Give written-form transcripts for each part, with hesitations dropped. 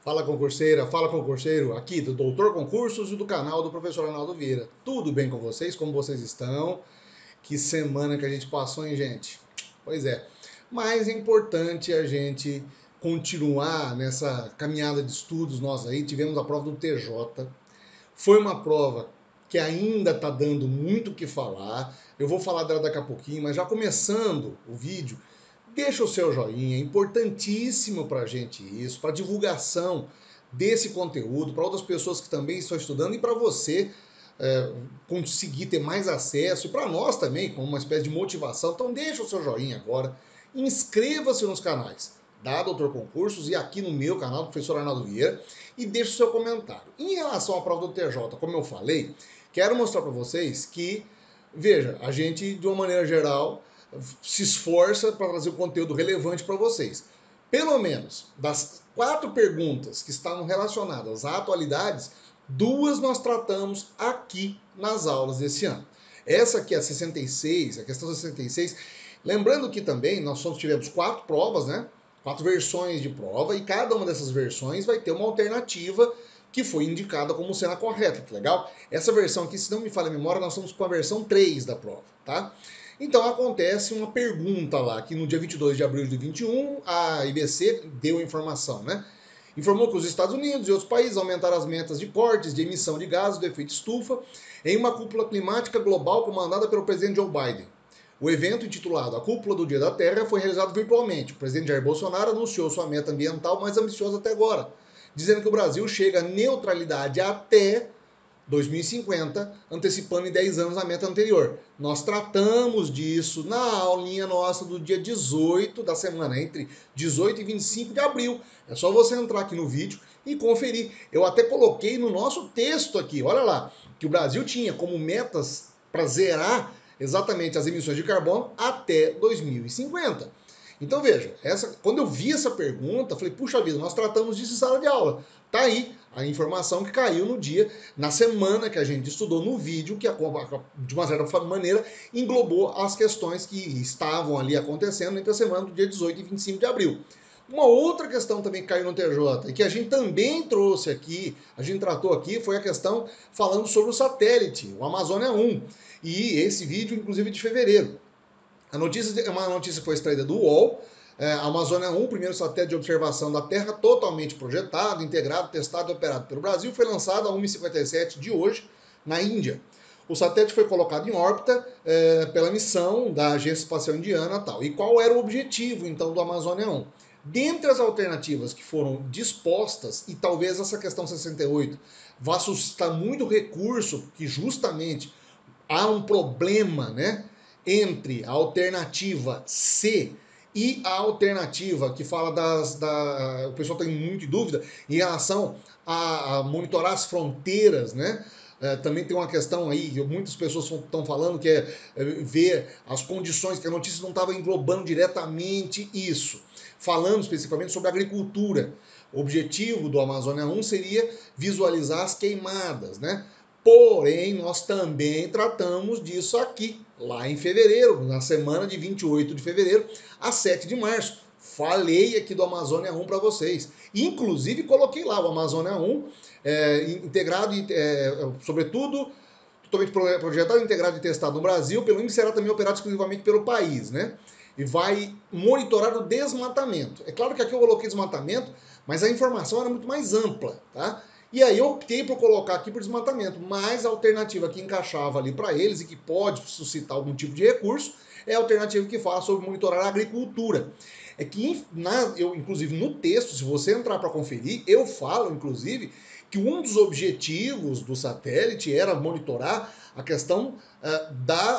Fala concurseira, fala concurseiro, aqui do Doutor Concursos e do canal do Professor Arnaldo Vieira. Tudo bem com vocês? Como vocês estão? Que semana que a gente passou, hein, gente? Pois é. Mas é importante a gente continuar nessa caminhada de estudos nós aí. Tivemos a prova do TJ. Foi uma prova que ainda está dando muito o que falar. Eu vou falar dela daqui a pouquinho, mas já começando o vídeo, deixa o seu joinha, é importantíssimo para a gente isso, para divulgação desse conteúdo, para outras pessoas que também estão estudando e para você conseguir ter mais acesso, e para nós também, como uma espécie de motivação. Então deixa o seu joinha agora, inscreva-se nos canais da Doutor Concursos e aqui no meu canal, Professor Arnaldo Vieira, e deixe o seu comentário. Em relação à prova do TJ, como eu falei, quero mostrar para vocês que, veja, a gente, de uma maneira geral, se esforça para trazer o conteúdo relevante para vocês. Pelo menos das 4 perguntas que estavam relacionadas a atualidades, 2 nós tratamos aqui nas aulas desse ano. Essa aqui é a 66, a questão 66. Lembrando que também nós tivemos 4 provas, né? 4 versões de prova, e cada uma dessas versões vai ter uma alternativa que foi indicada como sendo a correta, que legal? Essa versão aqui, se não me falha a memória, nós estamos com a versão 3 da prova, tá? Então acontece uma pergunta lá, que no dia 22 de abril de 21, a IBC deu a informação, né? Informou que os Estados Unidos e outros países aumentaram as metas de cortes de emissão de gases do efeito estufa em uma cúpula climática global comandada pelo presidente Joe Biden. O evento, intitulado A Cúpula do Dia da Terra, foi realizado virtualmente. O presidente Jair Bolsonaro anunciou sua meta ambiental mais ambiciosa até agora, dizendo que o Brasil chega à neutralidade até 2050, antecipando em 10 anos a meta anterior. Nós tratamos disso na aulinha nossa do dia 18 da semana, entre 18 e 25 de abril. É só você entrar aqui no vídeo e conferir. Eu até coloquei no nosso texto aqui, olha lá, que o Brasil tinha como metas para zerar exatamente as emissões de carbono até 2050. Então veja, quando eu vi essa pergunta, falei, puxa vida, nós tratamos disso em sala de aula. Tá aí a informação que caiu no dia, na semana que a gente estudou no vídeo, que de uma certa maneira englobou as questões que estavam ali acontecendo entre a semana do dia 18 e 25 de abril. Uma outra questão também que caiu no TJ e que a gente também trouxe aqui, a gente tratou aqui, foi a questão falando sobre o satélite, o Amazônia 1. E esse vídeo, inclusive, de fevereiro. A notícia é uma notícia que foi extraída do UOL. A Amazônia 1, primeiro satélite de observação da Terra totalmente projetado, integrado, testado e operado pelo Brasil, foi lançado a 1h57 de hoje, na Índia. O satélite foi colocado em órbita pela missão da Agência Espacial Indiana e tal. E qual era o objetivo, então, do Amazônia 1? Dentre as alternativas que foram dispostas, e talvez essa questão 68 vá suscitar muito recurso, que justamente há um problema, né, entre a alternativa C e a alternativa que fala o pessoal tem muita dúvida em relação a monitorar as fronteiras, né? Também tem uma questão aí que muitas pessoas estão falando que é ver as condições, que a notícia não estava englobando diretamente isso, falando especificamente sobre agricultura. O objetivo do Amazônia 1 seria visualizar as queimadas, né? Porém, nós também tratamos disso aqui, lá em fevereiro, na semana de 28 de fevereiro a 7 de março. Falei aqui do Amazônia 1 para vocês. Inclusive, coloquei lá o Amazônia 1 integrado, sobretudo, totalmente projetado, integrado e testado no Brasil, pelo INPE, será também operado exclusivamente pelo país, né? E vai monitorar o desmatamento. É claro que aqui eu coloquei desmatamento, mas a informação era muito mais ampla, tá? E aí eu optei por colocar aqui por desmatamento, mas a alternativa que encaixava ali para eles e que pode suscitar algum tipo de recurso é a alternativa que fala sobre monitorar a agricultura. É que, inclusive, no texto, se você entrar para conferir, eu falo, inclusive, que um dos objetivos do satélite era monitorar a questão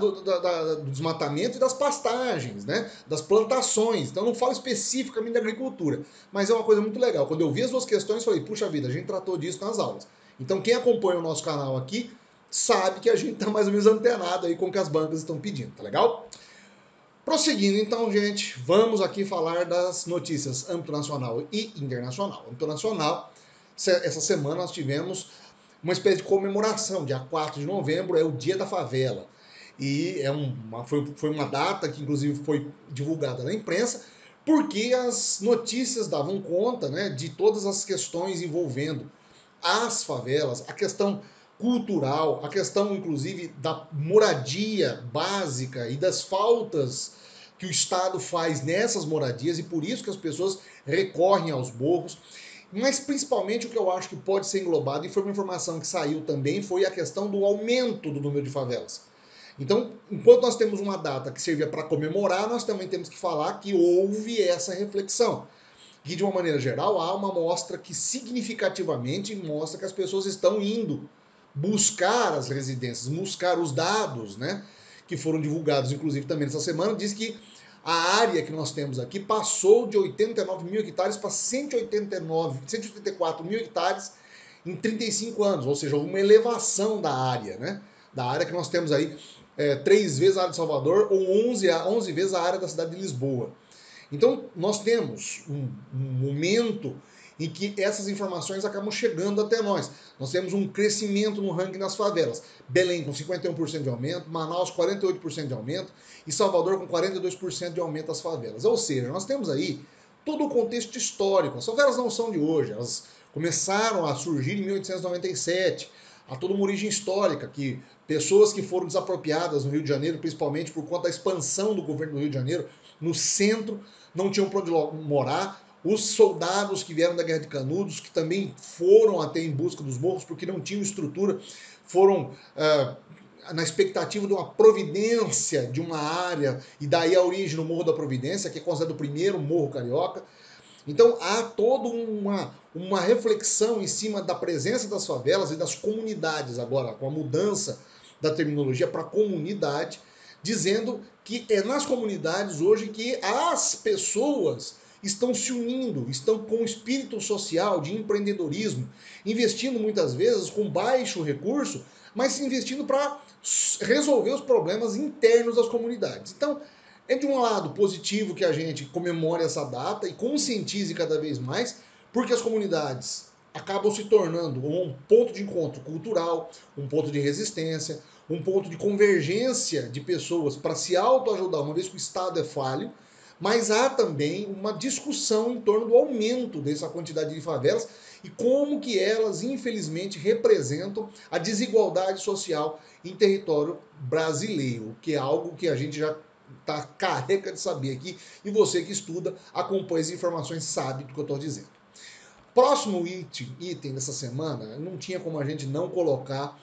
do desmatamento e das pastagens, né? Das plantações. Então não falo especificamente da agricultura, mas é uma coisa muito legal. Quando eu vi as 2 questões, falei, puxa vida, a gente tratou disso nas aulas. Então quem acompanha o nosso canal aqui sabe que a gente está mais ou menos antenado aí com o que as bancas estão pedindo, tá legal? Prosseguindo, então, gente, vamos aqui falar das notícias âmbito nacional e internacional. Âmbito nacional, essa semana nós tivemos uma espécie de comemoração. Dia 4 de novembro é o Dia da Favela. E foi uma data que, inclusive, foi divulgada na imprensa, porque as notícias davam conta, né, de todas as questões envolvendo as favelas, a questão cultural, a questão inclusive da moradia básica e das faltas que o Estado faz nessas moradias, e por isso que as pessoas recorrem aos morros. Mas principalmente o que eu acho que pode ser englobado, e foi uma informação que saiu também, foi a questão do aumento do número de favelas. Então, enquanto nós temos uma data que servia para comemorar, nós também temos que falar que houve essa reflexão. Que, de uma maneira geral, há uma mostra que significativamente mostra que as pessoas estão indo buscar as residências, buscar os dados, né, que foram divulgados, inclusive, também nessa semana, diz que a área que nós temos aqui passou de 89 mil hectares para 184 mil hectares em 35 anos, ou seja, houve uma elevação da área, né, da área que nós temos aí, 3 vezes a área de Salvador ou 11 vezes a área da cidade de Lisboa. Então, nós temos um momento em que essas informações acabam chegando até nós. Nós temos um crescimento no ranking das favelas. Belém com 51% de aumento, Manaus 48% de aumento e Salvador com 42% de aumento das favelas. Ou seja, nós temos aí todo o contexto histórico. As favelas não são de hoje, elas começaram a surgir em 1897. Há toda uma origem histórica, que pessoas que foram desapropriadas no Rio de Janeiro, principalmente por conta da expansão do governo do Rio de Janeiro, no centro, não tinham para onde morar. Os soldados que vieram da Guerra de Canudos, que também foram até em busca dos morros, porque não tinham estrutura, foram na expectativa de uma providência de uma área, e daí a origem do Morro da Providência, que é considerado o primeiro morro carioca. Então há toda uma reflexão em cima da presença das favelas e das comunidades agora, com a mudança da terminologia para comunidade, dizendo que é nas comunidades hoje que as pessoas estão se unindo, estão com espírito social, de empreendedorismo, investindo muitas vezes com baixo recurso, mas investindo para resolver os problemas internos das comunidades. Então, é de um lado positivo que a gente comemore essa data e conscientize cada vez mais, porque as comunidades acabam se tornando um ponto de encontro cultural, um ponto de resistência, um ponto de convergência de pessoas para se autoajudar, uma vez que o Estado é falho, mas há também uma discussão em torno do aumento dessa quantidade de favelas e como que elas, infelizmente, representam a desigualdade social em território brasileiro, que é algo que a gente já está careca de saber aqui, e você que estuda, acompanha as informações, sabe do que eu estou dizendo. Próximo item dessa semana, não tinha como a gente não colocar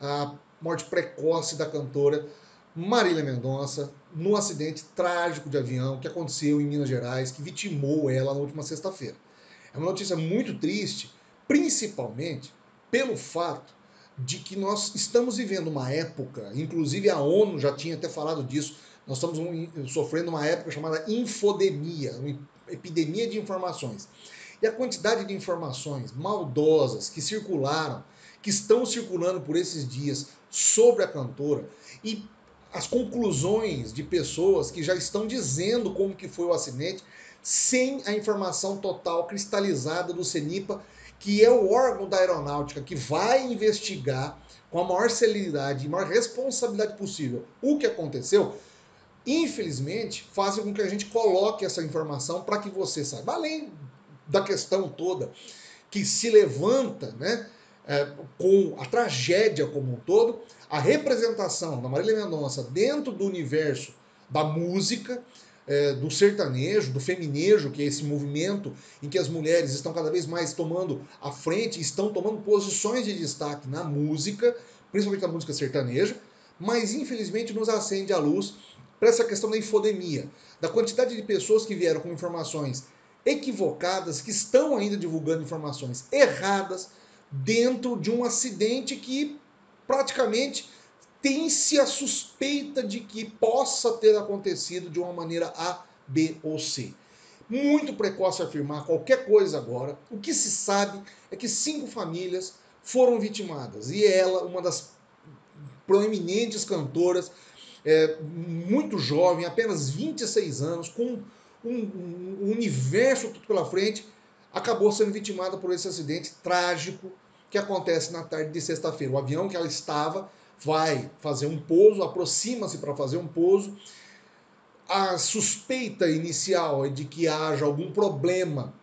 a morte precoce da cantora Marília Mendonça no acidente trágico de avião que aconteceu em Minas Gerais, que vitimou ela na última sexta-feira. É uma notícia muito triste, principalmente pelo fato de que nós estamos vivendo uma época, inclusive a ONU já tinha até falado disso, nós estamos sofrendo uma época chamada infodemia, uma epidemia de informações. E a quantidade de informações maldosas que circularam, que estão circulando por esses dias sobre a cantora, e as conclusões de pessoas que já estão dizendo como que foi o acidente, sem a informação total cristalizada do CENIPA, que é o órgão da aeronáutica que vai investigar com a maior celeridade e maior responsabilidade possível o que aconteceu, infelizmente, fazem com que a gente coloque essa informação para que você saiba. Além da questão toda que se levanta, né, com a tragédia como um todo, a representação da Marília Mendonça dentro do universo da música, do sertanejo, do feminejo, que é esse movimento em que as mulheres estão cada vez mais tomando a frente, estão tomando posições de destaque na música, principalmente na música sertaneja, mas infelizmente nos acende a luz para essa questão da infodemia, da quantidade de pessoas que vieram com informações equivocadas, que estão ainda divulgando informações erradas dentro de um acidente que praticamente tem-se a suspeita de que possa ter acontecido de uma maneira A, B ou C. Muito precoce afirmar qualquer coisa agora. O que se sabe é que 5 famílias foram vitimadas. E ela, uma das proeminentes cantoras, muito jovem, apenas 26 anos, com um universo tudo pela frente, acabou sendo vitimada por esse acidente trágico que acontece na tarde de sexta-feira. O avião que ela estava vai fazer um pouso, aproxima-se para fazer um pouso, A suspeita inicial é de que haja algum problema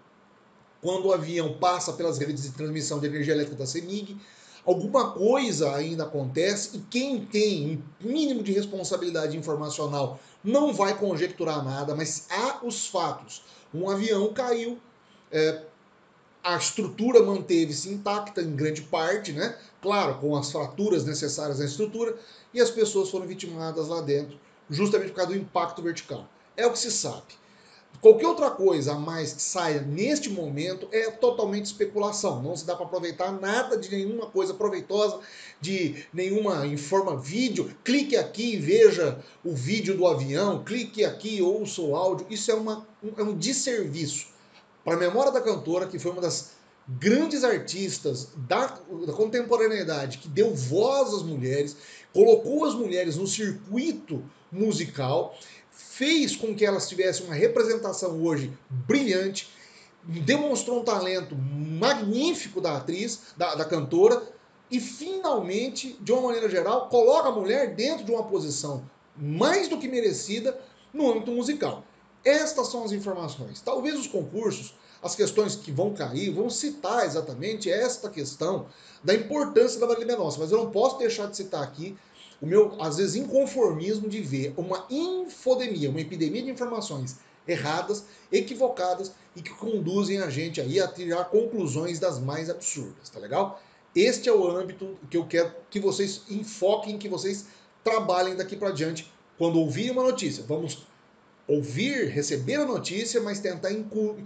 quando o avião passa pelas redes de transmissão de energia elétrica da CEMIG. Alguma coisa ainda acontece e quem tem um mínimo de responsabilidade informacional não vai conjecturar nada, mas há os fatos. Um avião caiu, a estrutura manteve-se intacta em grande parte, né? Claro, com as fraturas necessárias na estrutura, e as pessoas foram vitimadas lá dentro, justamente por causa do impacto vertical. É o que se sabe. Qualquer outra coisa a mais que saia neste momento é totalmente especulação. Não se dá para aproveitar nada de nenhuma coisa proveitosa, de nenhuma informa vídeo. Clique aqui e veja o vídeo do avião, clique aqui e ouça o áudio. Isso é um desserviço para a memória da cantora, que foi uma das grandes artistas da contemporaneidade, que deu voz às mulheres, colocou as mulheres no circuito musical, fez com que elas tivessem uma representação hoje brilhante, demonstrou um talento magnífico da atriz, da cantora, e finalmente, de uma maneira geral, coloca a mulher dentro de uma posição mais do que merecida no âmbito musical. Estas são as informações. Talvez os concursos, as questões que vão cair, vão citar exatamente esta questão da importância da Marília Mendonça, mas eu não posso deixar de citar aqui o meu, às vezes, inconformismo de ver uma infodemia, uma epidemia de informações erradas, equivocadas e que conduzem a gente aí a tirar conclusões das mais absurdas, tá legal? Este é o âmbito que eu quero que vocês enfoquem, que vocês trabalhem daqui para diante quando ouvirem uma notícia. Vamos ouvir, receber a notícia, mas tentar incluir,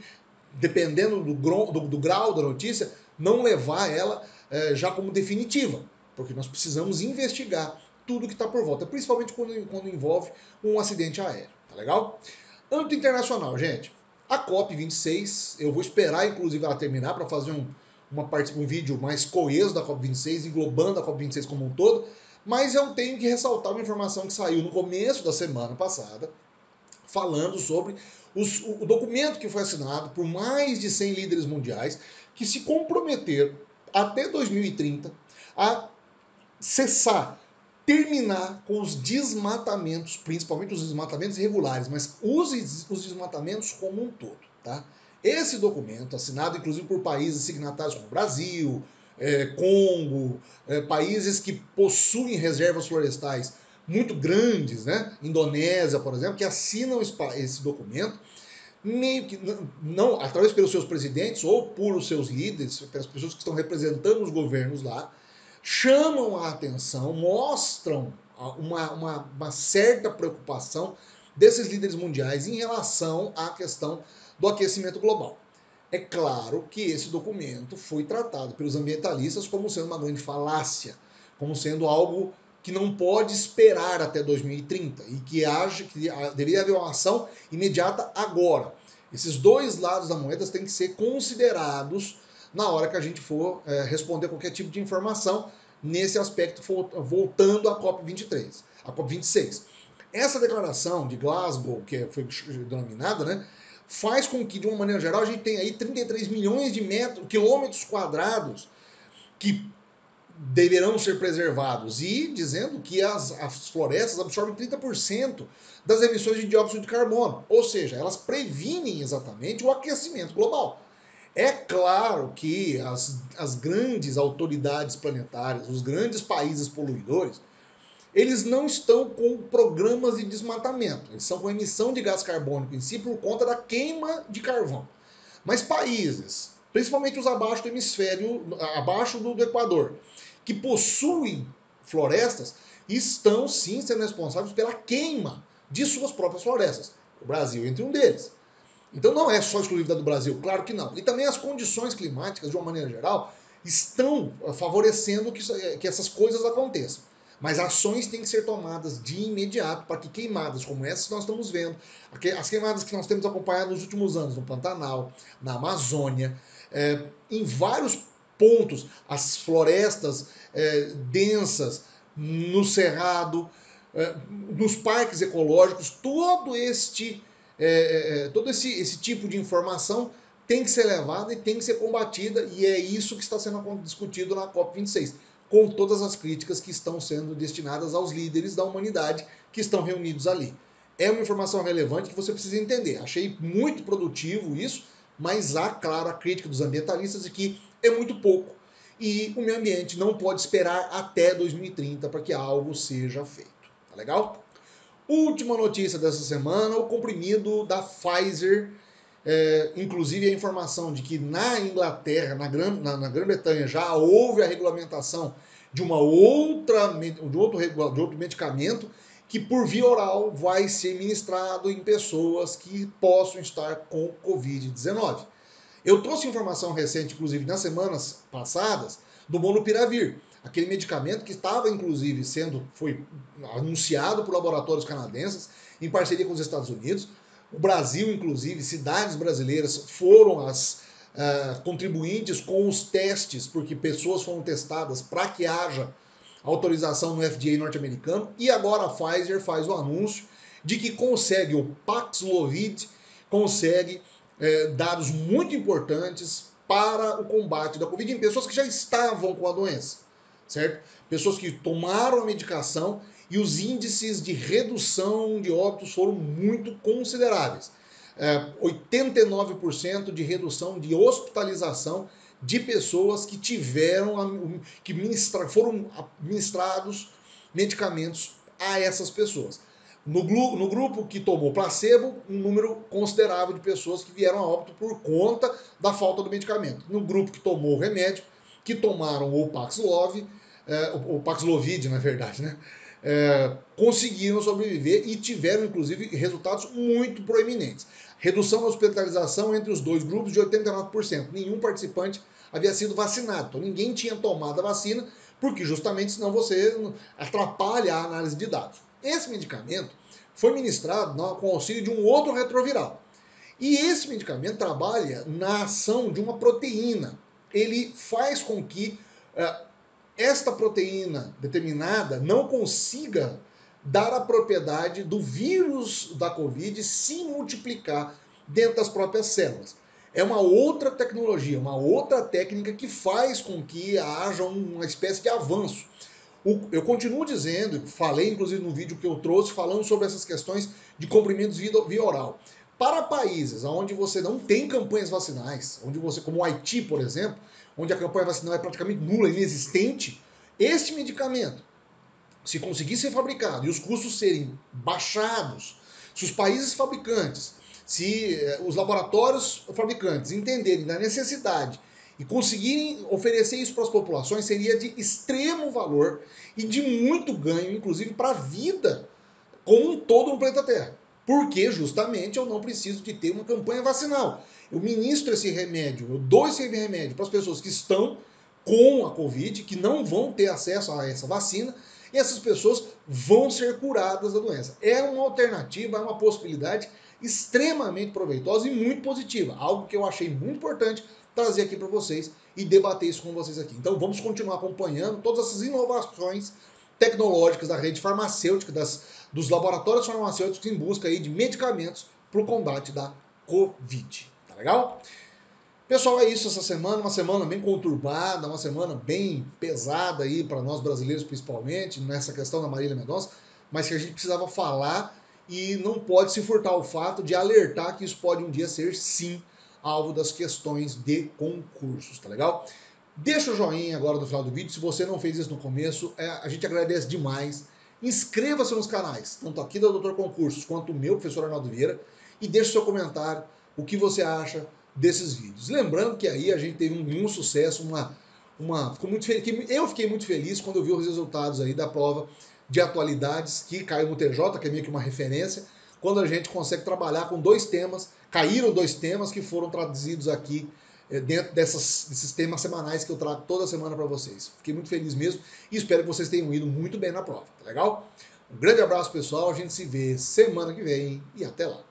dependendo do grau da notícia, não levar ela já como definitiva, porque nós precisamos investigar tudo que está por volta, principalmente quando envolve um acidente aéreo, tá legal? Âmbito internacional, gente. A COP26, eu vou esperar inclusive ela terminar para fazer um vídeo mais coeso da COP26, englobando a COP26 como um todo, mas eu tenho que ressaltar uma informação que saiu no começo da semana passada, falando sobre o documento que foi assinado por mais de 100 líderes mundiais que se comprometeram até 2030 a cessar, terminar com os desmatamentos, principalmente os desmatamentos irregulares, mas os desmatamentos como um todo, tá? Esse documento, assinado inclusive por países signatários como Brasil, Congo, países que possuem reservas florestais muito grandes, né? Indonésia, por exemplo, que assinam esse documento, meio que não através pelos seus presidentes ou por os seus líderes, pelas pessoas que estão representando os governos lá, chamam a atenção, mostram uma certa preocupação desses líderes mundiais em relação à questão do aquecimento global. É claro que esse documento foi tratado pelos ambientalistas como sendo uma grande falácia, como sendo algo que não pode esperar até 2030 e que deveria haver uma ação imediata agora. Esses dois lados da moeda têm que ser considerados na hora que a gente for responder qualquer tipo de informação nesse aspecto, voltando à COP23, à COP26. Essa declaração de Glasgow, que foi denominada, né, faz com que, de uma maneira geral, a gente tenha aí 33 milhões de quilômetros quadrados que deverão ser preservados e dizendo que as florestas absorvem 30% das emissões de dióxido de carbono, ou seja, elas previnem exatamente o aquecimento global. É claro que as grandes autoridades planetárias, os grandes países poluidores, eles não estão com programas de desmatamento, eles estão com emissão de gás carbônico em si por conta da queima de carvão. Mas países, principalmente os abaixo do hemisfério, abaixo do Equador, que possuem florestas, estão sim sendo responsáveis pela queima de suas próprias florestas. O Brasil entre um deles. Então não é só exclusividade do Brasil, claro que não. E também as condições climáticas, de uma maneira geral, estão favorecendo que essas coisas aconteçam. Mas ações têm que ser tomadas de imediato para que queimadas como essas que nós estamos vendo, as queimadas que nós temos acompanhado nos últimos anos no Pantanal, na Amazônia, em vários pontos, as florestas densas, no Cerrado, nos parques ecológicos, todo esse tipo de informação tem que ser levada e tem que ser combatida, e é isso que está sendo discutido na COP26, com todas as críticas que estão sendo destinadas aos líderes da humanidade que estão reunidos ali. é uma informação relevante que você precisa entender. Achei muito produtivo isso, mas há, claro, a crítica dos ambientalistas de que é muito pouco e o meio ambiente não pode esperar até 2030 para que algo seja feito. Tá legal? Última notícia dessa semana, o comprimido da Pfizer, inclusive a informação de que na Inglaterra, na Grã-Bretanha, já houve a regulamentação de outro medicamento que por via oral vai ser ministrado em pessoas que possam estar com Covid-19. Eu trouxe informação recente, inclusive nas semanas passadas, do Molnupiravir, aquele medicamento que estava, inclusive, foi anunciado por laboratórios canadenses, em parceria com os Estados Unidos. O Brasil, inclusive, cidades brasileiras foram as contribuintes com os testes, porque pessoas foram testadas para que haja autorização no FDA norte-americano. E agora a Pfizer faz o anúncio de que consegue, o Paxlovid consegue dados muito importantes para o combate da Covid em pessoas que já estavam com a doença, certo? Pessoas que tomaram a medicação e os índices de redução de óbitos foram muito consideráveis. 89% de redução de hospitalização de pessoas que foram administrados medicamentos a essas pessoas. No grupo que tomou placebo, um número considerável de pessoas que vieram a óbito por conta da falta do medicamento. No grupo que tomou o remédio, que tomaram o Paxlovid, na verdade, né? Conseguiram sobreviver e tiveram, inclusive, resultados muito proeminentes. Redução da hospitalização entre os dois grupos de 89%. Nenhum participante havia sido vacinado. Então, ninguém tinha tomado a vacina, porque justamente senão você atrapalha a análise de dados. Esse medicamento foi ministrado com auxílio de um outro retroviral. E esse medicamento trabalha na ação de uma proteína. Ele faz com que esta proteína determinada não consiga dar a propriedade do vírus da Covid se multiplicar dentro das próprias células. É uma outra tecnologia, uma outra técnica que faz com que haja uma espécie de avanço. Eu continuo dizendo, falei inclusive no vídeo que eu trouxe, falando sobre essas questões de comprimidos via oral. Para países onde você não tem campanhas vacinais, onde você, como o Haiti, por exemplo, onde a campanha vacinal é praticamente nula, inexistente, este medicamento, se conseguir ser fabricado e os custos serem baixados, se os países fabricantes, se os laboratórios fabricantes entenderem da necessidade e conseguirem oferecer isso para as populações, seria de extremo valor e de muito ganho, inclusive para a vida como um todo no planeta Terra. Porque justamente eu não preciso de ter uma campanha vacinal. Eu ministro esse remédio, eu dou esse remédio para as pessoas que estão com a Covid, que não vão ter acesso a essa vacina, e essas pessoas vão ser curadas da doença. É uma alternativa, é uma possibilidade extremamente proveitosa e muito positiva. Algo que eu achei muito importante trazer aqui para vocês e debater isso com vocês aqui. Então vamos continuar acompanhando todas essas inovações tecnológicas da rede farmacêutica, dos laboratórios farmacêuticos em busca aí de medicamentos para o combate da Covid. Tá legal? Pessoal, é isso essa semana, uma semana bem conturbada, uma semana bem pesada aí para nós brasileiros principalmente, nessa questão da Marília Mendonça, mas que a gente precisava falar e não pode se furtar o fato de alertar que isso pode um dia ser, sim, alvo das questões de concursos, tá legal? Deixa o joinha agora no final do vídeo, se você não fez isso no começo, a gente agradece demais. Inscreva-se nos canais, tanto aqui do Doutor Concursos quanto o meu, professor Arnaldo Vieira, e deixe seu comentário, o que você acha desses vídeos. Lembrando que aí a gente teve um sucesso, eu fiquei muito feliz quando eu vi os resultados aí da prova de atualidades que caiu no TJ, que é meio que uma referência, quando a gente consegue trabalhar com caíram dois temas que foram traduzidos aqui dentro desses temas semanais que eu trago toda semana para vocês. Fiquei muito feliz mesmo e espero que vocês tenham ido muito bem na prova, tá legal? Um grande abraço, pessoal, a gente se vê semana que vem e até lá.